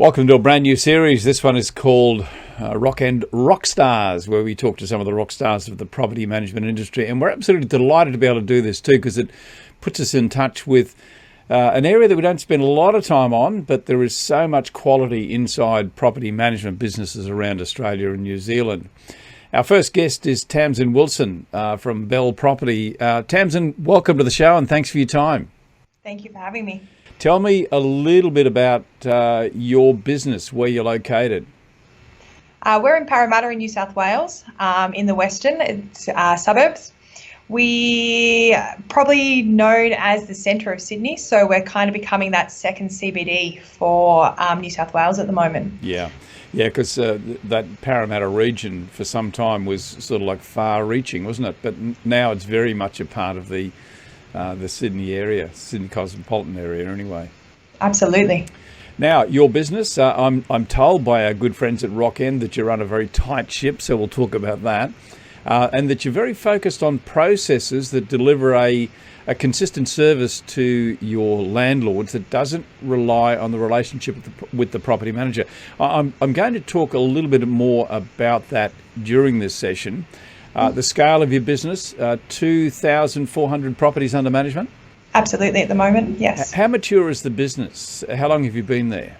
Welcome to a brand new series. This one is called Rockend Rockstars, where we talk to some of the rock stars of the property management industry. And we're absolutely delighted to be able to do this too, because it puts us in touch with an area that we don't spend a lot of time on, but there is so much quality inside property management businesses around Australia and New Zealand. Our first guest is Tamsin Wilson from Belle Property. Tamsin, welcome to the show and thanks for your time. Thank you for having me. Tell me a little bit about your business, where you're located. We're in Parramatta in New South Wales, in the western suburbs. We probably known as the centre of Sydney, so we're kind of becoming that second CBD for New South Wales at the moment. Yeah, because that Parramatta region for some time was sort of like far-reaching, wasn't it? But now it's very much a part of the Sydney area, Sydney cosmopolitan area anyway. Absolutely. Now, your business, I'm told by our good friends at Rockend that you run a very tight ship, so we'll talk about that, and that you're very focused on processes that deliver a consistent service to your landlords that doesn't rely on the relationship with the property manager. I'm going to talk a little bit more about that during this session. The scale of your business, 2,400 properties under management? Absolutely, at the moment, yes. How mature is the business? How long have you been there?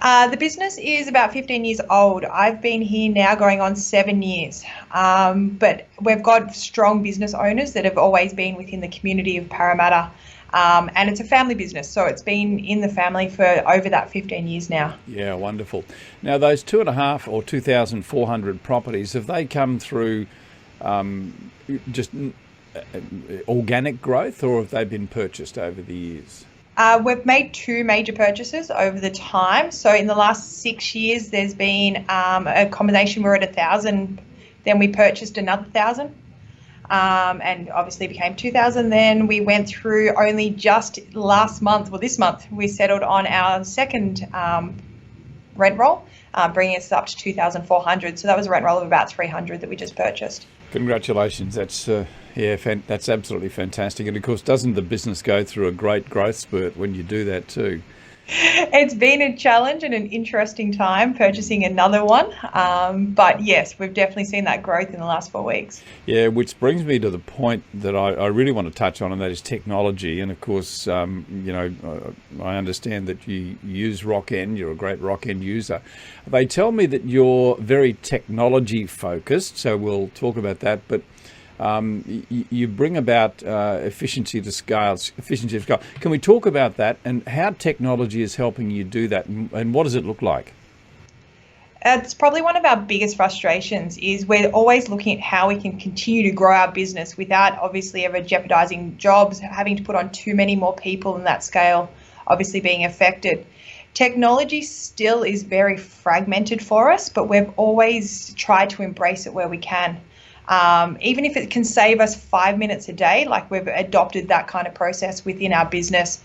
The business is about 15 years old. I've been here now going on 7 years. But we've got strong business owners that have always been within the community of Parramatta. And it's a family business, so it's been in the family for over that 15 years now. Yeah, wonderful. Now, those 2,500 or 2,400 properties, have they come through just organic growth, or have they been purchased over the years? We've made two major purchases over the time. So in the last 6 years, there's been a combination. We're at 1,000, then we purchased another 1,000. And obviously became 2,000. Then we went through only just this month, we settled on our second rent roll, bringing us up to 2,400. So that was a rent roll of about 300 that we just purchased. Congratulations. That's that's absolutely fantastic. And of course, doesn't the business go through a great growth spurt when you do that too? It's been a challenge and an interesting time purchasing another one. But yes, we've definitely seen that growth in the last 4 weeks. Yeah, which brings me to the point that I really want to touch on, and that is technology. And of course, I understand that you use Rockend. You're a great Rockend user. They tell me that you're very technology focused, so we'll talk about that. But you bring about efficiency of scale. Can we talk about that and how technology is helping you do that, and what does it look like? It's probably one of our biggest frustrations is we're always looking at how we can continue to grow our business without obviously ever jeopardizing jobs, having to put on too many more people in that scale, obviously being affected. Technology still is very fragmented for us, but we've always tried to embrace it where we can. Even if it can save us 5 minutes a day, like we've adopted that kind of process within our business.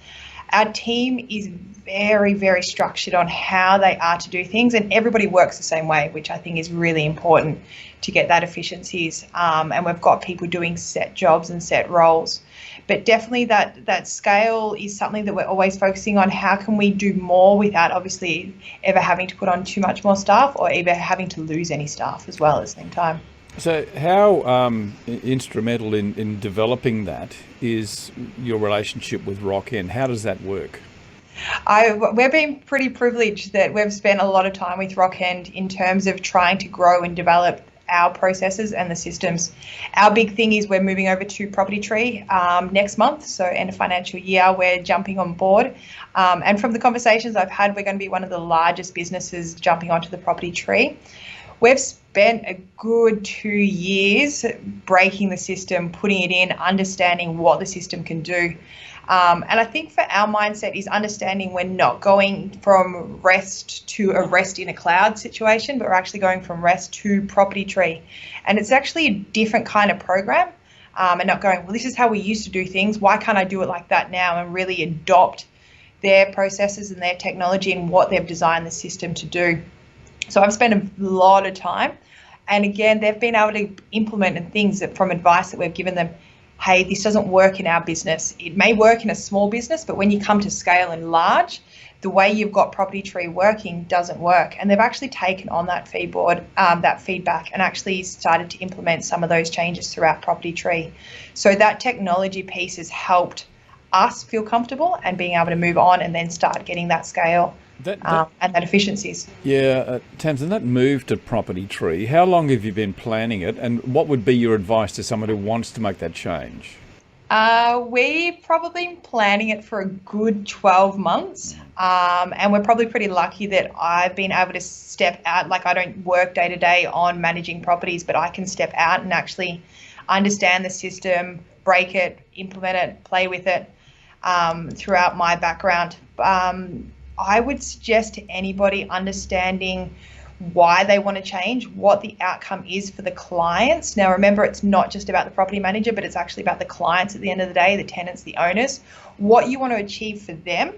Our team is very, very structured on how they are to do things, and everybody works the same way, which I think is really important to get that efficiencies. And we've got people doing set jobs and set roles. But definitely that scale is something that we're always focusing on. How can we do more without obviously ever having to put on too much more staff or ever having to lose any staff as well at the same time? So how instrumental in developing that is your relationship with Rockend? How does that work? We've been pretty privileged that we've spent a lot of time with Rockend in terms of trying to grow and develop our processes and the systems. Our big thing is we're moving over to Property Tree next month, so end of financial year we're jumping on board. And from the conversations I've had, we're going to be one of the largest businesses jumping onto the Property Tree. We've spent a good 2 years breaking the system, putting it in, understanding what the system can do. And I think for our mindset is understanding we're not going from REST to a REST in a cloud situation, but we're actually going from REST to Property Tree. And it's actually a different kind of program, and not going, well, this is how we used to do things. Why can't I do it like that now? And really adopt their processes and their technology and what they've designed the system to do. So I've spent a lot of time, and again, they've been able to implement and things that from advice that we've given them. Hey, this doesn't work in our business. It may work in a small business, but when you come to scale and large, the way you've got Property Tree working doesn't work. And they've actually taken on that that feedback, and actually started to implement some of those changes throughout Property Tree. So that technology piece has helped us feel comfortable and being able to move on and then start getting that scale and that efficiencies. Yeah, Tamsin, that move to Property Tree, how long have you been planning it, and what would be your advice to someone who wants to make that change? We've probably been planning it for a good 12 months. And we're probably pretty lucky that I've been able to step out. Like, I don't work day to day on managing properties, but I can step out and actually understand the system, break it, implement it, play with it throughout my background. I would suggest to anybody understanding why they want to change, what the outcome is for the clients. Now, remember, it's not just about the property manager, but it's actually about the clients at the end of the day, the tenants, the owners, what you want to achieve for them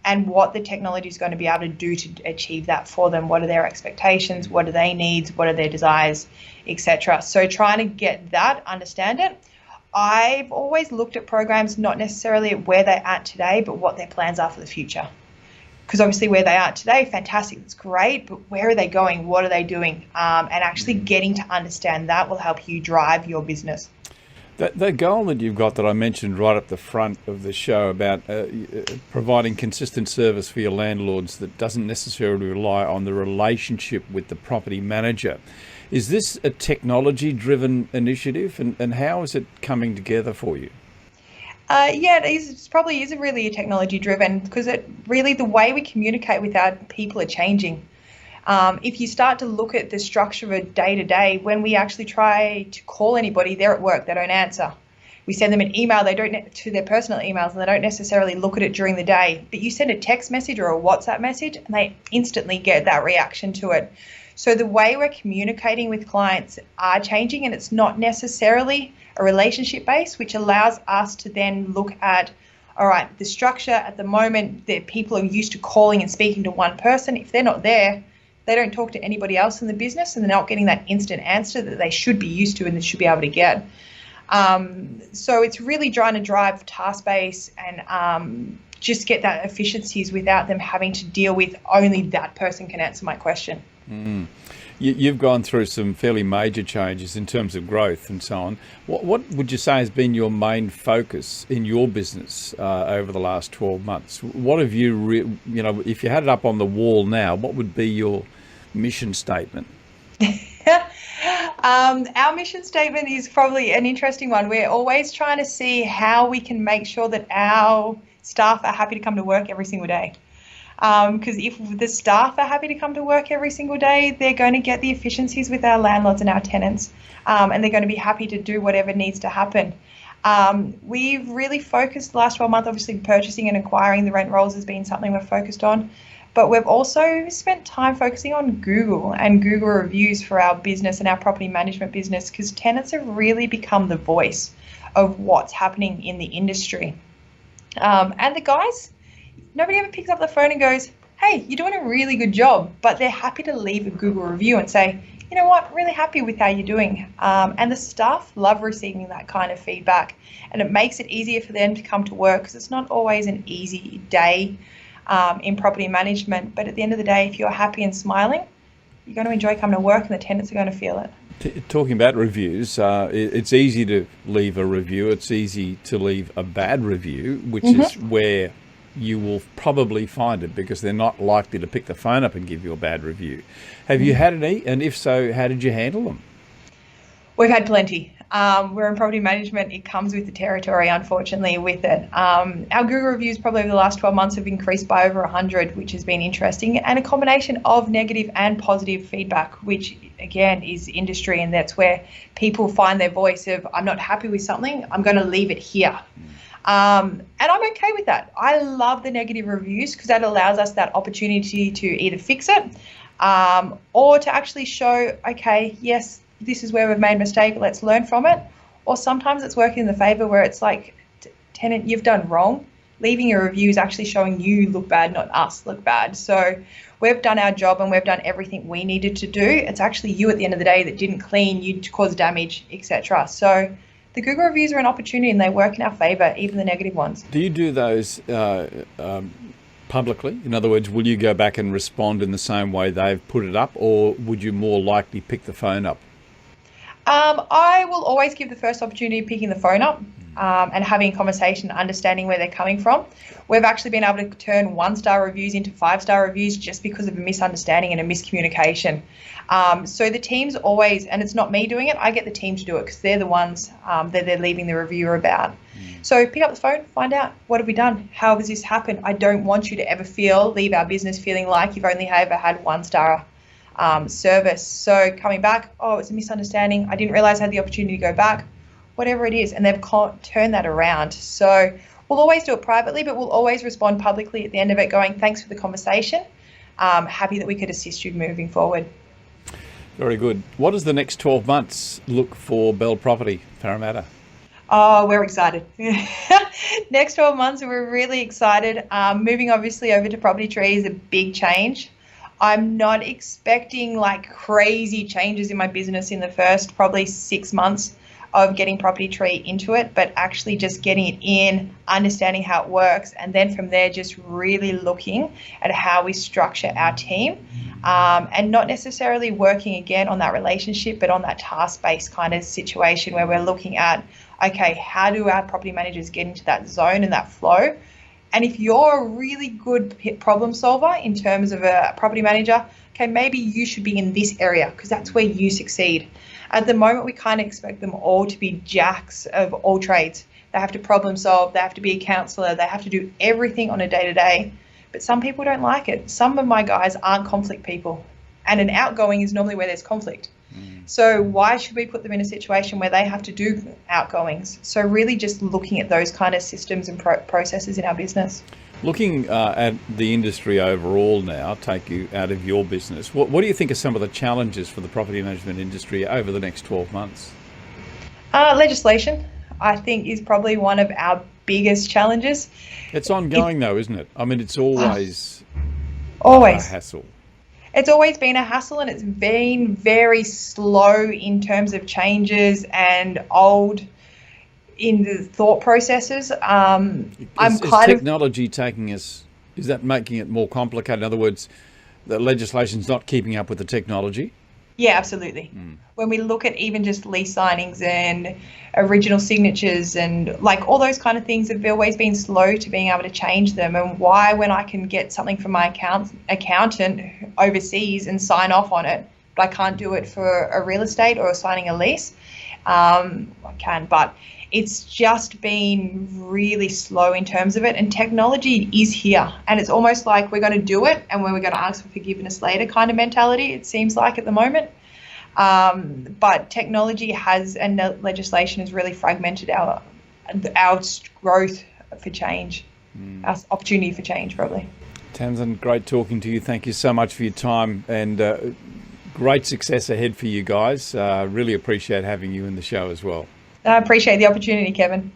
and what the technology is going to be able to do to achieve that for them. What are their expectations? What are their needs? What are their desires, etc. So trying to get that, understand it. I've always looked at programs not necessarily at where they're at today, but what their plans are for the future. Because obviously where they are today, fantastic, it's great, but where are they going? What are they doing? And actually getting to understand that will help you drive your business. The goal that you've got that I mentioned right up the front of the show about providing consistent service for your landlords that doesn't necessarily rely on the relationship with the property manager. Is this a technology-driven initiative, and how is it coming together for you? Yeah, it is. It probably isn't really a technology-driven, because the way we communicate with our people are changing. If you start to look at the structure of a day-to-day, when we actually try to call anybody, they're at work, they don't answer. We send them an email, they don't to their personal emails, and they don't necessarily look at it during the day. But you send a text message or a WhatsApp message, and they instantly get that reaction to it. So the way we're communicating with clients are changing, and it's not necessarily a relationship base, which allows us to then look at, all right, the structure at the moment that people are used to calling and speaking to one person. If they're not there, they don't talk to anybody else in the business, and they're not getting that instant answer that they should be used to and they should be able to get. So it's really trying to drive task base and just get that efficiencies without them having to deal with only that person can answer my question. Mm. You've gone through some fairly major changes in terms of growth and so on. What would you say has been your main focus in your business over the last 12 months? What have you, if you had it up on the wall now, what would be your mission statement? Our mission statement is probably an interesting one. We're always trying to see how we can make sure that our staff are happy to come to work every single day. Because if the staff are happy to come to work every single day, they're going to get the efficiencies with our landlords and our tenants, and they're going to be happy to do whatever needs to happen. We've really focused the last 12 months, obviously purchasing and acquiring the rent rolls has been something we've focused on, but we've also spent time focusing on Google and Google reviews for our business and our property management business, because tenants have really become the voice of what's happening in the industry. And the guys, nobody ever picks up the phone and goes, hey, you're doing a really good job, but they're happy to leave a Google review and say, you know what, really happy with how you're doing. And the staff love receiving that kind of feedback, and it makes it easier for them to come to work, because it's not always an easy day in property management. But at the end of the day, if you're happy and smiling, you're going to enjoy coming to work, and the tenants are going to feel it. Talking about reviews, it's easy to leave a review. It's easy to leave a bad review, which is where you will probably find it, because they're not likely to pick the phone up and give you a bad review. Have you had any? And if so, how did you handle them? We've had plenty. We're in property management. It comes with the territory, unfortunately, with it. Our Google reviews probably over the last 12 months have increased by over 100, which has been interesting, and a combination of negative and positive feedback, which again is industry, and that's where people find their voice of, I'm not happy with something, I'm going to leave it here. And I'm okay with that. I love the negative reviews, because that allows us that opportunity to either fix it or to actually show, okay, yes, this is where we've made a mistake, let's learn from it. Or sometimes it's working in the favor, where it's like, tenant, you've done wrong. Leaving a review is actually showing you look bad, not us look bad. So we've done our job and we've done everything we needed to do. It's actually you at the end of the day that didn't clean, you caused damage, etc. So the Google reviews are an opportunity, and they work in our favor, even the negative ones. Do you do those publicly? In other words, will you go back and respond in the same way they've put it up, or would you more likely pick the phone up? I will always give the first opportunity of picking the phone up and having a conversation, understanding where they're coming from. We've actually been able to turn 1-star reviews into 5-star reviews just because of a misunderstanding and a miscommunication. So the team's always, and it's not me doing it, I get the team to do it because they're the ones that they're leaving the review about. So pick up the phone, find out, what have we done? How has this happened? I don't want you to ever leave our business feeling like you've only ever had 1-star service. So coming back, oh, it's a misunderstanding. I didn't realize I had the opportunity to go back, whatever it is. And they've turned that around. So we'll always do it privately, but we'll always respond publicly at the end of it going, thanks for the conversation. Happy that we could assist you moving forward. Very good. What does the next 12 months look for Belle Property, Parramatta? Oh, we're excited. Next 12 months, we're really excited. Moving obviously over to Property Tree is a big change. I'm not expecting like crazy changes in my business in the first probably 6 months of getting Property Tree into it, but actually just getting it in, understanding how it works, and then from there just really looking at how we structure our team, and not necessarily working again on that relationship, but on that task-based kind of situation where we're looking at, okay, how do our property managers get into that zone and that flow? And if you're a really good problem solver in terms of a property manager, okay, maybe you should be in this area because that's where you succeed. At the moment, we kind of expect them all to be jacks of all trades. They have to problem solve, they have to be a counsellor, they have to do everything on a day-to-day. But some people don't like it. Some of my guys aren't conflict people. And an outgoing is normally where there's conflict. So why should we put them in a situation where they have to do outgoings? So really just looking at those kind of systems and processes in our business. Looking at the industry overall now, take you out of your business, what do you think are some of the challenges for the property management industry over the next 12 months? Legislation, I think, is probably one of our biggest challenges. It's ongoing though, isn't it? I mean, it's always a hassle. It's always been a hassle, and it's been very slow in terms of changes and old in the thought processes. Is technology taking us, is that making it more complicated? In other words, the legislation's not keeping up with the technology? Yeah, absolutely. When we look at even just lease signings and original signatures and like all those kind of things, have always been slow to being able to change them. And why, when I can get something from my accountant overseas and sign off on it, but I can't do it for a real estate or signing a lease? I can, but it's just been really slow in terms of it. And technology is here, and it's almost like we're going to do it and we're going to ask for forgiveness later kind of mentality, it seems like at the moment. But technology has, and legislation has really fragmented our growth for change, our opportunity for change probably. Tamsin, great talking to you. Thank you so much for your time, and great success ahead for you guys. Really appreciate having you in the show as well. I appreciate the opportunity, Kevin.